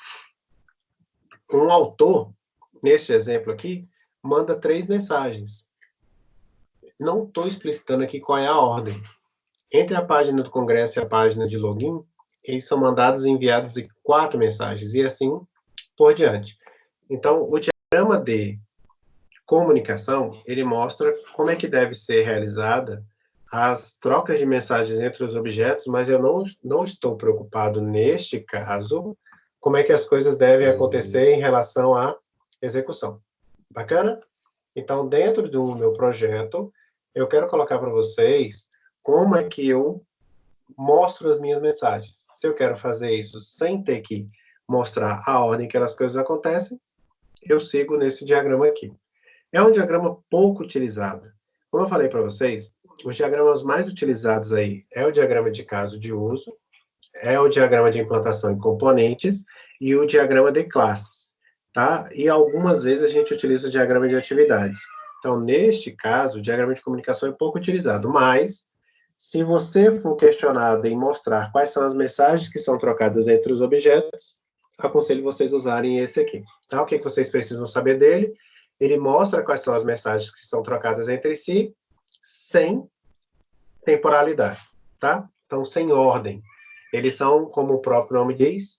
um autor, neste exemplo aqui, manda 3 mensagens. Não estou explicitando aqui qual é a ordem. Entre a página do Congresso e a página de login, eles são mandados e enviados em 4 mensagens, e assim por diante. Então, o diagrama de comunicação, ele mostra como é que deve ser realizada as trocas de mensagens entre os objetos, mas eu não estou preocupado, neste caso, como é que as coisas devem acontecer em relação à execução. Bacana? Então, dentro do meu projeto, eu quero colocar para vocês como é que eu mostro as minhas mensagens. Se eu quero fazer isso sem ter que mostrar a ordem que as coisas acontecem, eu sigo nesse diagrama aqui. É um diagrama pouco utilizado. Como eu falei para vocês, os diagramas mais utilizados aí é o diagrama de caso de uso, é o diagrama de implantação em componentes e o diagrama de classes, tá? E algumas vezes a gente utiliza o diagrama de atividades. Então, neste caso, o diagrama de comunicação é pouco utilizado, mas se você for questionado em mostrar quais são as mensagens que são trocadas entre os objetos, aconselho vocês usarem esse aqui. Tá? O que vocês precisam saber dele? Ele mostra quais são as mensagens que são trocadas entre si, sem temporalidade, tá? Então, sem ordem. Eles são, como o próprio nome diz,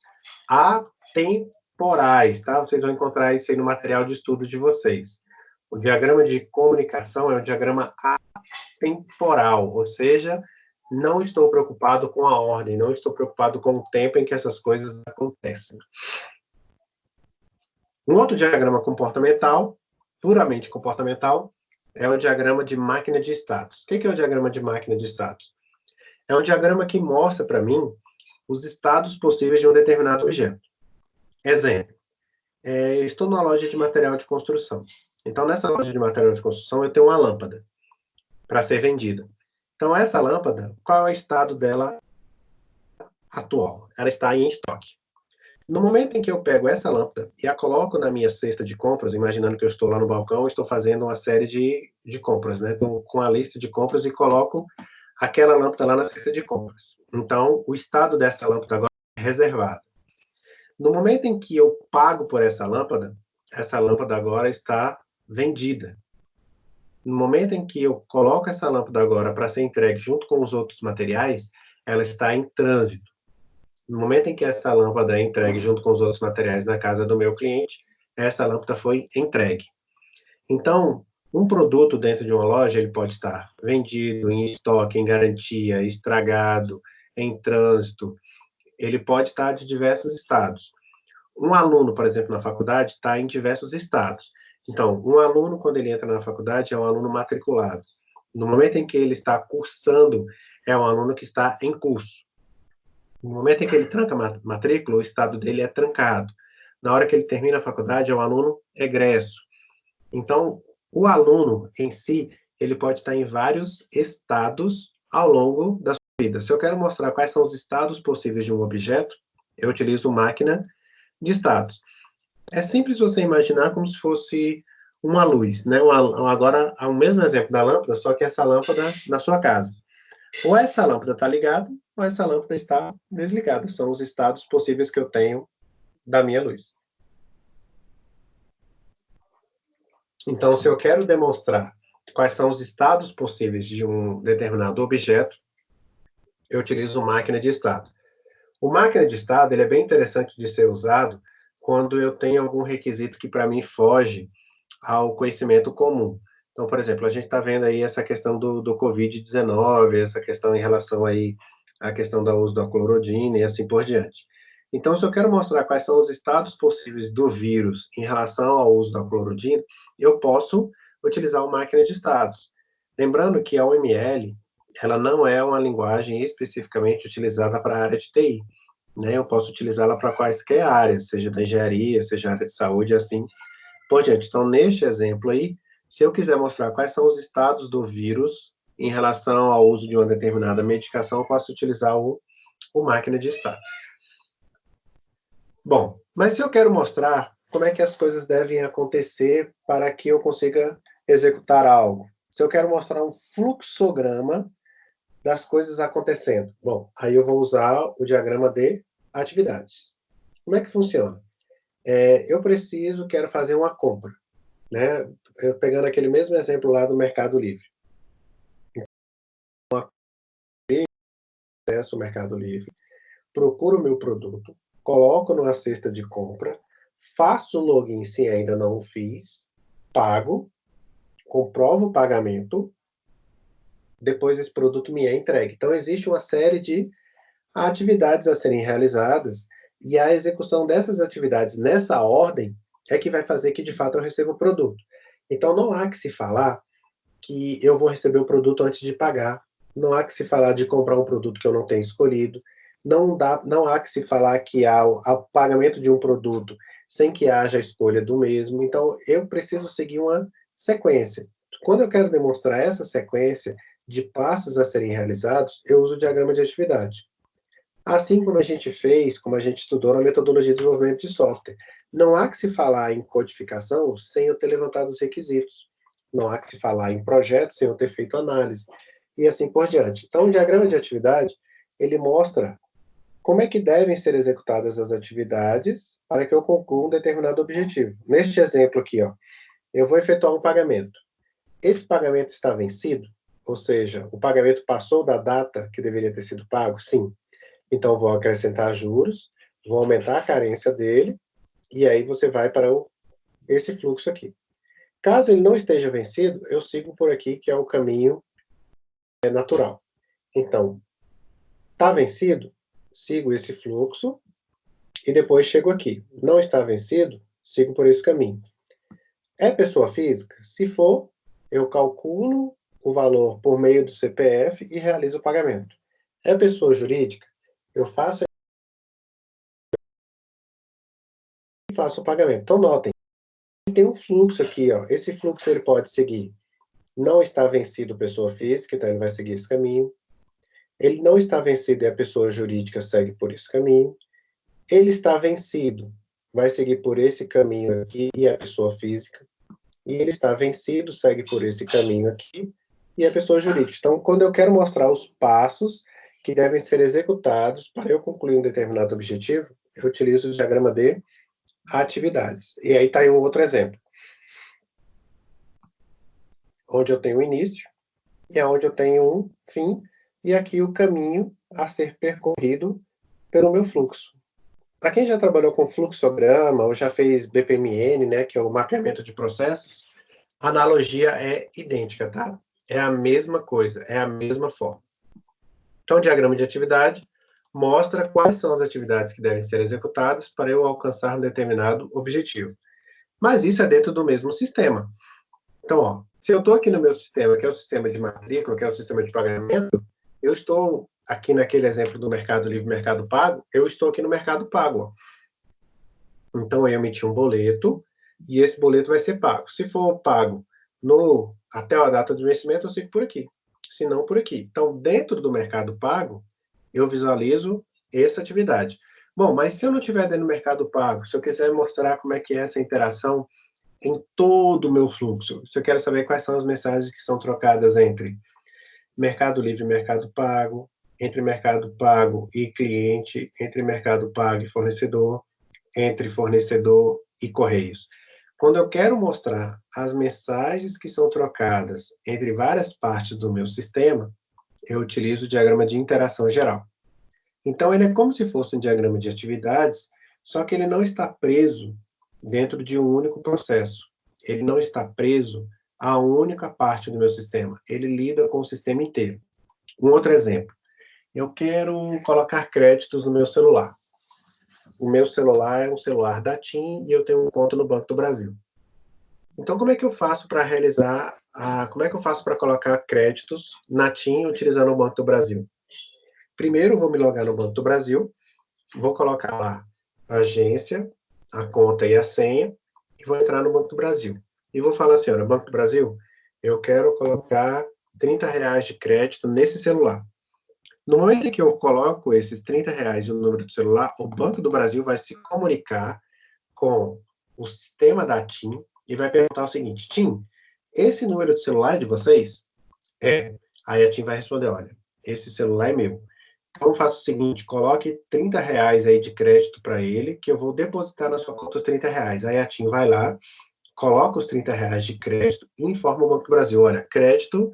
atemporais, tá? Vocês vão encontrar isso aí no material de estudo de vocês. O diagrama de comunicação é um diagrama atemporal, ou seja, não estou preocupado com a ordem, não estou preocupado com o tempo em que essas coisas acontecem. Um outro diagrama comportamental, puramente comportamental, é o diagrama de máquina de status. O que é o diagrama de máquina de status? É um diagrama que mostra para mim os estados possíveis de um determinado objeto. Exemplo, estou numa loja de material de construção. Então, nessa loja de material de construção, eu tenho uma lâmpada para ser vendida. Então, essa lâmpada, qual é o estado dela atual? Ela está em estoque. No momento em que eu pego essa lâmpada e a coloco na minha cesta de compras, imaginando que eu estou lá no balcão, estou fazendo uma série de compras, né? Estou com a lista de compras e coloco aquela lâmpada lá na cesta de compras. Então, o estado dessa lâmpada agora é reservado. No momento em que eu pago por essa lâmpada agora está vendida. No momento em que eu coloco essa lâmpada agora para ser entregue junto com os outros materiais, ela está em trânsito. No momento em que essa lâmpada é entregue junto com os outros materiais na casa do meu cliente, essa lâmpada foi entregue. Então, um produto dentro de uma loja, ele pode estar vendido, em estoque, em garantia, estragado, em trânsito. Ele pode estar de diversos estados. Um aluno, por exemplo, na faculdade, está em diversos estados. Então, um aluno, quando ele entra na faculdade, é um aluno matriculado. No momento em que ele está cursando, é um aluno que está em curso. No momento em que ele tranca a matrícula, o estado dele é trancado. Na hora que ele termina a faculdade, é um aluno egresso. Então, o aluno em si, ele pode estar em vários estados ao longo da sua vida. Se eu quero mostrar quais são os estados possíveis de um objeto, Eu utilizo máquina de status. É simples você imaginar como se fosse uma luz, né? Agora, o mesmo exemplo da lâmpada, só que essa lâmpada na sua casa. Ou essa lâmpada está ligada, ou essa lâmpada está desligada. São os estados possíveis que eu tenho da minha luz. Então, se eu quero demonstrar quais são os estados possíveis de um determinado objeto, eu utilizo máquina de estado. O máquina de estado ele é bem interessante de ser usado quando eu tenho algum requisito que, para mim, foge ao conhecimento comum. Então, por exemplo, a gente está vendo aí essa questão do Covid-19, essa questão em relação aí à questão do uso da clorodina e assim por diante. Então, se eu quero mostrar quais são os estados possíveis do vírus em relação ao uso da clorodina, eu posso utilizar uma máquina de estados. Lembrando que a OML, ela não é uma linguagem especificamente utilizada para a área de TI, né? Eu posso utilizá-la para quaisquer áreas, seja da engenharia, seja área de saúde, assim por diante. Então, neste exemplo aí, se eu quiser mostrar quais são os estados do vírus em relação ao uso de uma determinada medicação, eu posso utilizar o máquina de estados. Bom, mas se eu quero mostrar como é que as coisas devem acontecer para que eu consiga executar algo, se eu quero mostrar um fluxograma das coisas acontecendo, bom, aí eu vou usar o diagrama de atividades. Como é que funciona? Eu quero fazer uma compra, né? Pegando aquele mesmo exemplo lá do Mercado Livre. Acesso ao Mercado Livre, procuro o meu produto, coloco numa cesta de compra, faço o login se ainda não o fiz, pago, comprovo o pagamento, depois esse produto me é entregue. Então, existe uma série de atividades a serem realizadas e a execução dessas atividades nessa ordem é que vai fazer que, de fato, eu receba o produto. Então, não há que se falar que eu vou receber o produto antes de pagar, não há que se falar de comprar um produto que eu não tenho escolhido, não há que se falar que há o pagamento de um produto sem que haja a escolha do mesmo. Então, eu preciso seguir uma sequência. Quando eu quero demonstrar essa sequência de passos a serem realizados, eu uso o diagrama de atividade. Assim como a gente fez, como a gente estudou na metodologia de desenvolvimento de software. Não há que se falar em codificação sem eu ter levantado os requisitos. Não há que se falar em projeto sem eu ter feito análise. E assim por diante. Então, o diagrama de atividade, ele mostra como é que devem ser executadas as atividades para que eu conclua um determinado objetivo. Neste exemplo aqui, ó, eu vou efetuar um pagamento. Esse pagamento está vencido? Ou seja, o pagamento passou da data que deveria ter sido pago? Sim. Então, vou acrescentar juros, vou aumentar a carência dele, e aí você vai para esse fluxo aqui. Caso ele não esteja vencido, eu sigo por aqui, que é o caminho natural. Então, está vencido? Sigo esse fluxo, e depois chego aqui. Não está vencido? Sigo por esse caminho. É pessoa física? Se for, eu calculo o valor por meio do CPF e realizo o pagamento. É pessoa jurídica? Eu faço o pagamento. Então, notem, tem um fluxo aqui, ó. Esse fluxo ele pode seguir. Não está vencido pessoa física, então ele vai seguir esse caminho. Ele não está vencido e a pessoa jurídica segue por esse caminho. Ele está vencido, vai seguir por esse caminho aqui e a pessoa física. E ele está vencido, segue por esse caminho aqui e a pessoa jurídica. Então, quando eu quero mostrar os passos que devem ser executados para eu concluir um determinado objetivo, eu utilizo o diagrama de atividades. E aí está aí um outro exemplo. Onde eu tenho o início, e onde eu tenho um fim, e aqui o caminho a ser percorrido pelo meu fluxo. Para quem já trabalhou com fluxograma, ou já fez BPMN, né, que é o mapeamento de processos, a analogia é idêntica, tá? É a mesma coisa, é a mesma forma. Então, o diagrama de atividade mostra quais são as atividades que devem ser executadas para eu alcançar um determinado objetivo. Mas isso é dentro do mesmo sistema. Então, ó, se eu estou aqui no meu sistema, que é o sistema de matrícula, que é o sistema de pagamento, eu estou aqui naquele exemplo do Mercado Livre, Mercado Pago, eu estou aqui no Mercado Pago. Ó. Então, eu emiti um boleto, e esse boleto vai ser pago. Se for pago até a data de vencimento, eu sigo por aqui. Se não, por aqui. Então, dentro do Mercado Pago, eu visualizo essa atividade. Bom, mas se eu não estiver dentro do Mercado Pago, se eu quiser mostrar como é que é essa interação em todo o meu fluxo, se eu quero saber quais são as mensagens que são trocadas entre Mercado Livre e Mercado Pago, entre Mercado Pago e cliente, entre Mercado Pago e fornecedor, entre fornecedor e correios. Quando eu quero mostrar as mensagens que são trocadas entre várias partes do meu sistema, eu utilizo o diagrama de interação geral. Então, ele é como se fosse um diagrama de atividades, só que ele não está preso dentro de um único processo. Ele não está preso a uma única parte do meu sistema. Ele lida com o sistema inteiro. Um outro exemplo. Eu quero colocar créditos no meu celular. O meu celular é um celular da TIM e eu tenho um conta no Banco do Brasil. Então, como é que eu faço para como é que eu faço para colocar créditos na TIM utilizando o Banco do Brasil? Primeiro, vou me logar no Banco do Brasil, vou colocar lá a agência, a conta e a senha, e vou entrar no Banco do Brasil. E vou falar assim, olha, Banco do Brasil, eu quero colocar R$ 30 de crédito nesse celular. No momento em que eu coloco esses R$ 30 no número do celular, o Banco do Brasil vai se comunicar com o sistema da TIM e vai perguntar o seguinte, TIM, esse número de celular é de vocês? É. Aí a TIM vai responder, olha, esse celular é meu. Então, faça o seguinte, coloque R$ 30 aí de crédito para ele, que eu vou depositar na sua conta os R$ 30. Aí a TIM vai lá, coloca os R$ 30 de crédito e informa o Banco do Brasil, olha, crédito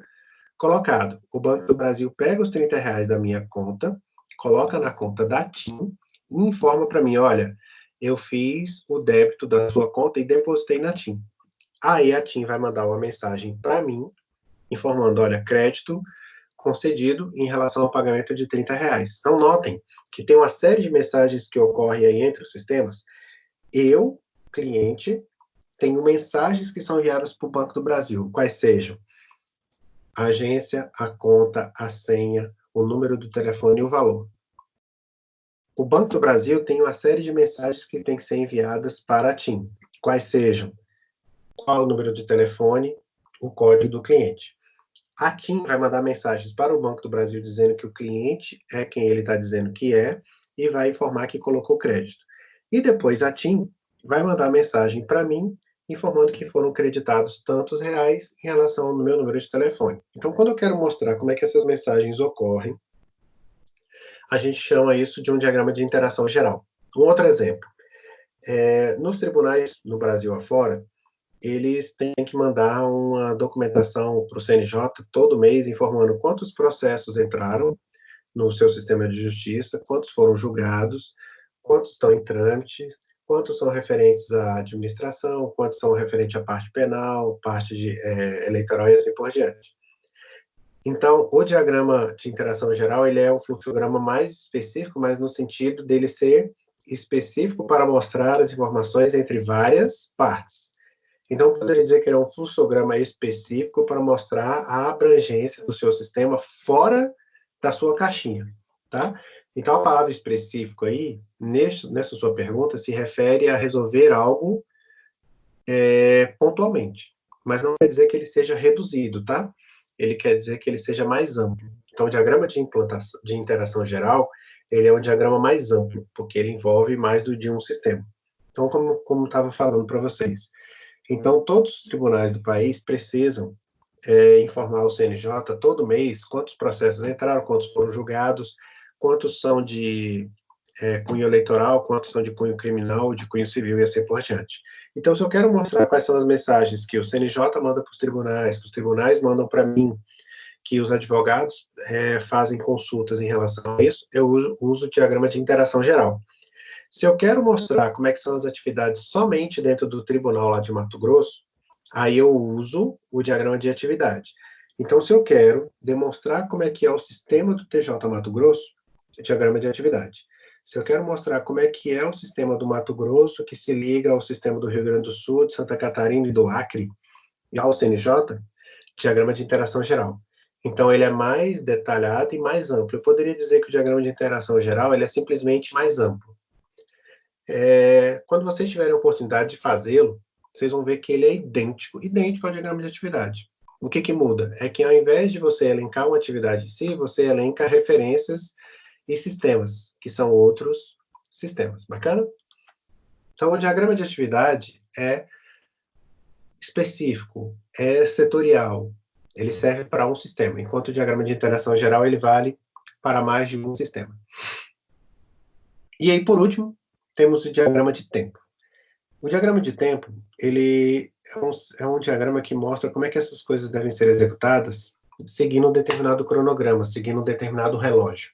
colocado. O Banco do Brasil pega os R$ 30 da minha conta, coloca na conta da TIM e informa para mim, olha, eu fiz o débito da sua conta e depositei na TIM. Aí a TIM vai mandar uma mensagem para mim, informando, olha, crédito concedido em relação ao pagamento de R$ 30. Então, notem que tem uma série de mensagens que ocorrem aí entre os sistemas. Eu, cliente, tenho mensagens que são enviadas para o Banco do Brasil, quais sejam a agência, a conta, a senha, o número do telefone e o valor. O Banco do Brasil tem uma série de mensagens que têm que ser enviadas para a TIM, quais sejam qual o número de telefone, o código do cliente. A TIM vai mandar mensagens para o Banco do Brasil dizendo que o cliente é quem ele está dizendo que é e vai informar que colocou crédito. E depois a TIM vai mandar mensagem para mim informando que foram creditados tantos reais em relação ao meu número de telefone. Então, quando eu quero mostrar como é que essas mensagens ocorrem, a gente chama isso de um diagrama de interação geral. Um outro exemplo. Nos tribunais no Brasil afora, eles têm que mandar uma documentação para o CNJ todo mês, informando quantos processos entraram no seu sistema de justiça, quantos foram julgados, quantos estão em trâmite, quantos são referentes à administração, quantos são referentes à parte penal, parte eleitoral e assim por diante. Então, o diagrama de interação geral, ele é um fluxograma mais específico, mas no sentido dele ser específico para mostrar as informações entre várias partes. Então, poderia dizer que ele é um fluxograma específico para mostrar a abrangência do seu sistema fora da sua caixinha, tá? Então, a palavra específico aí, nessa sua pergunta, se refere a resolver algo pontualmente, mas não quer dizer que ele seja reduzido, tá? Ele quer dizer que ele seja mais amplo. Então, o diagrama de interação geral, ele é um diagrama mais amplo, porque ele envolve mais de um sistema. Então, como estava falando para vocês, então, todos os tribunais do país precisam informar ao CNJ todo mês quantos processos entraram, quantos foram julgados, quantos são de cunho eleitoral, quantos são de cunho criminal, de cunho civil e assim por diante. Então, se eu quero mostrar quais são as mensagens que o CNJ manda para os tribunais mandam para mim, que os advogados fazem consultas em relação a isso, eu uso o diagrama de interação geral. Se eu quero mostrar como é que são as atividades somente dentro do tribunal lá de Mato Grosso, aí eu uso o diagrama de atividade. Então, se eu quero demonstrar como é que é o sistema do TJ Mato Grosso, diagrama de atividade. Se eu quero mostrar como é que é o sistema do Mato Grosso, que se liga ao sistema do Rio Grande do Sul, de Santa Catarina e do Acre, e ao CNJ, diagrama de interação geral. Então, ele é mais detalhado e mais amplo. Eu poderia dizer que o diagrama de interação geral ele é simplesmente mais amplo. Quando vocês tiverem a oportunidade de fazê-lo, vocês vão ver que ele é idêntico ao diagrama de atividade. O que muda? É que ao invés de você elencar uma atividade em si, você elenca referências e sistemas, que são outros sistemas. Bacana? Então, o diagrama de atividade é específico, é setorial. Ele serve para um sistema, enquanto o diagrama de interação geral ele vale para mais de um sistema. E aí, por último, temos o diagrama de tempo. O diagrama de tempo, ele é um diagrama que mostra como é que essas coisas devem ser executadas seguindo um determinado cronograma, seguindo um determinado relógio.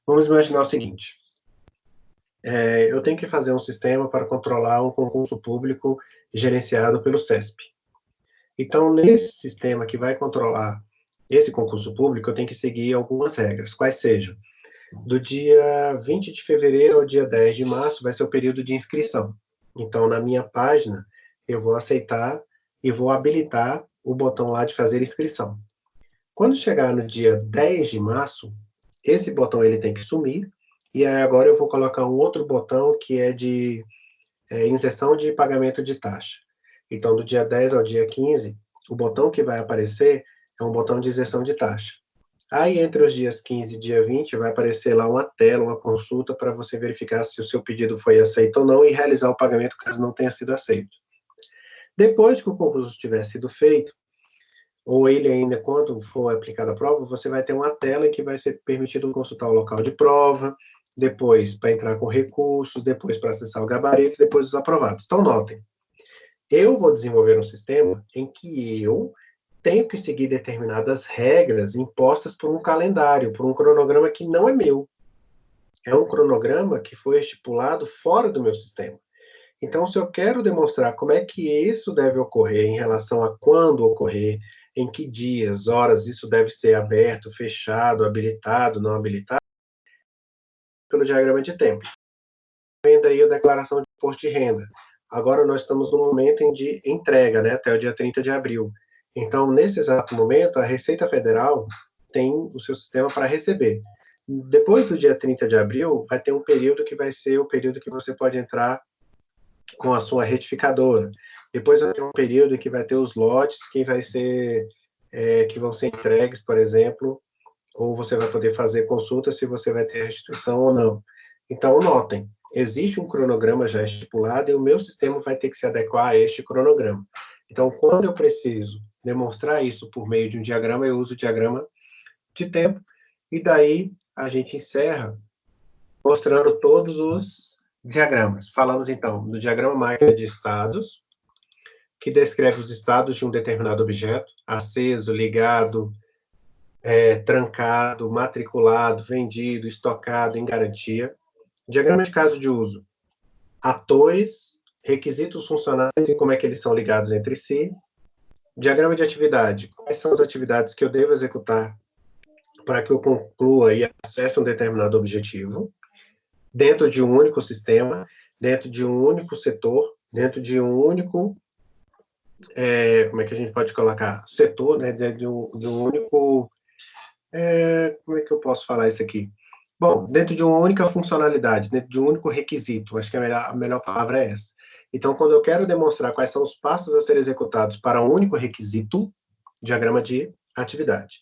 Vamos imaginar o seguinte. Eu tenho que fazer um sistema para controlar um concurso público gerenciado pelo CESP. Então, nesse sistema que vai controlar esse concurso público, eu tenho que seguir algumas regras, quais sejam. Do dia 20 de fevereiro ao dia 10 de março vai ser o período de inscrição. Então, na minha página, eu vou aceitar e vou habilitar o botão lá de fazer inscrição. Quando chegar no dia 10 de março, esse botão ele tem que sumir, e aí agora eu vou colocar um outro botão que é de isenção de pagamento de taxa. Então, do dia 10 ao dia 15, o botão que vai aparecer é um botão de isenção de taxa. Aí, entre os dias 15 e dia 20, vai aparecer lá uma tela, uma consulta, para você verificar se o seu pedido foi aceito ou não e realizar o pagamento caso não tenha sido aceito. Depois que o concurso tiver sido feito, ou ele ainda, quando for aplicada a prova, você vai ter uma tela em que vai ser permitido consultar o local de prova, depois para entrar com recursos, depois para acessar o gabarito, depois os aprovados. Então, notem, eu vou desenvolver um sistema em que eu tenho que seguir determinadas regras impostas por um calendário, por um cronograma que não é meu. É um cronograma que foi estipulado fora do meu sistema. Então, se eu quero demonstrar como é que isso deve ocorrer em relação a quando ocorrer, em que dias, horas isso deve ser aberto, fechado, habilitado, não habilitado, pelo diagrama de tempo. Vendo aí a declaração de imposto de renda. Agora nós estamos no momento de entrega, né, até o dia 30 de abril. Então, nesse exato momento, a Receita Federal tem o seu sistema para receber. Depois do dia 30 de abril, vai ter um período que vai ser o período que você pode entrar com a sua retificadora. Depois vai ter um período que vai ter os lotes que vão ser entregues, por exemplo, ou você vai poder fazer consulta se você vai ter restituição ou não. Então, notem, existe um cronograma já estipulado e o meu sistema vai ter que se adequar a este cronograma. Então, quando eu preciso demonstrar isso por meio de um diagrama, eu uso o diagrama de tempo, e daí a gente encerra mostrando todos os diagramas. Falamos, então, do diagrama máquina de estados, que descreve os estados de um determinado objeto, aceso, ligado, trancado, matriculado, vendido, estocado, em garantia. Diagrama de caso de uso, atores, requisitos funcionais e como é que eles são ligados entre si. Diagrama de atividade, quais são as atividades que eu devo executar para que eu conclua e acesse um determinado objetivo, dentro de um único sistema, dentro de um único setor, dentro de um único, como é que a gente pode colocar? Setor, né, dentro de um único, como é que eu posso falar isso aqui? Bom, dentro de uma única funcionalidade, dentro de um único requisito, acho que a melhor palavra é essa. Então, quando eu quero demonstrar quais são os passos a serem executados para um único requisito, diagrama de atividade.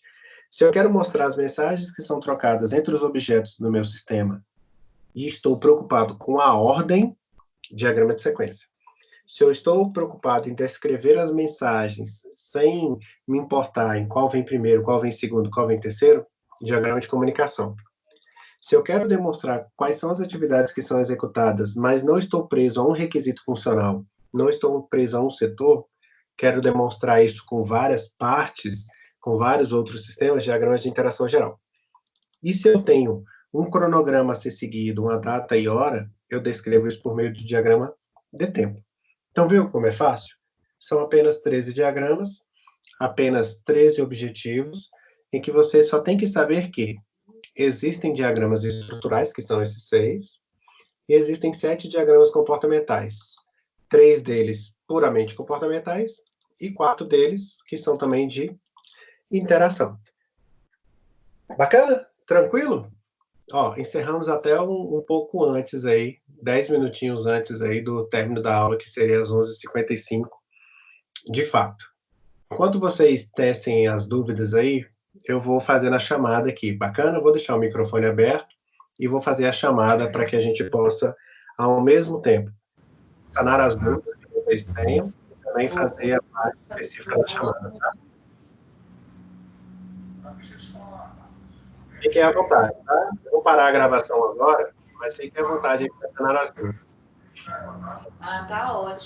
Se eu quero mostrar as mensagens que são trocadas entre os objetos do meu sistema e estou preocupado com a ordem, diagrama de sequência. Se eu estou preocupado em descrever as mensagens sem me importar em qual vem primeiro, qual vem segundo, qual vem terceiro, diagrama de comunicação. Se eu quero demonstrar quais são as atividades que são executadas, mas não estou preso a um requisito funcional, não estou preso a um setor, quero demonstrar isso com várias partes, com vários outros sistemas, diagramas de interação geral. E se eu tenho um cronograma a ser seguido, uma data e hora, eu descrevo isso por meio do diagrama de tempo. Então, viu como é fácil? São apenas 13 diagramas, apenas 13 objetivos, em que você só tem que saber que existem diagramas estruturais, que são esses 6, e existem 7 diagramas comportamentais. 3 deles puramente comportamentais, e 4 deles que são também de interação. Bacana? Tranquilo? Ó, encerramos até um pouco antes aí, 10 minutinhos antes aí do término da aula, que seria às 11h55, de fato. Enquanto vocês tecem as dúvidas aí, eu vou fazendo a chamada aqui. Bacana? Eu vou deixar o microfone aberto e vou fazer a chamada para que a gente possa, ao mesmo tempo, sanar as dúvidas que vocês tenham e também fazer a parte específica da chamada, tá? Fiquem à vontade, tá? Eu vou parar a gravação agora, mas fiquem à vontade para sanar as dúvidas. Ah, tá ótimo.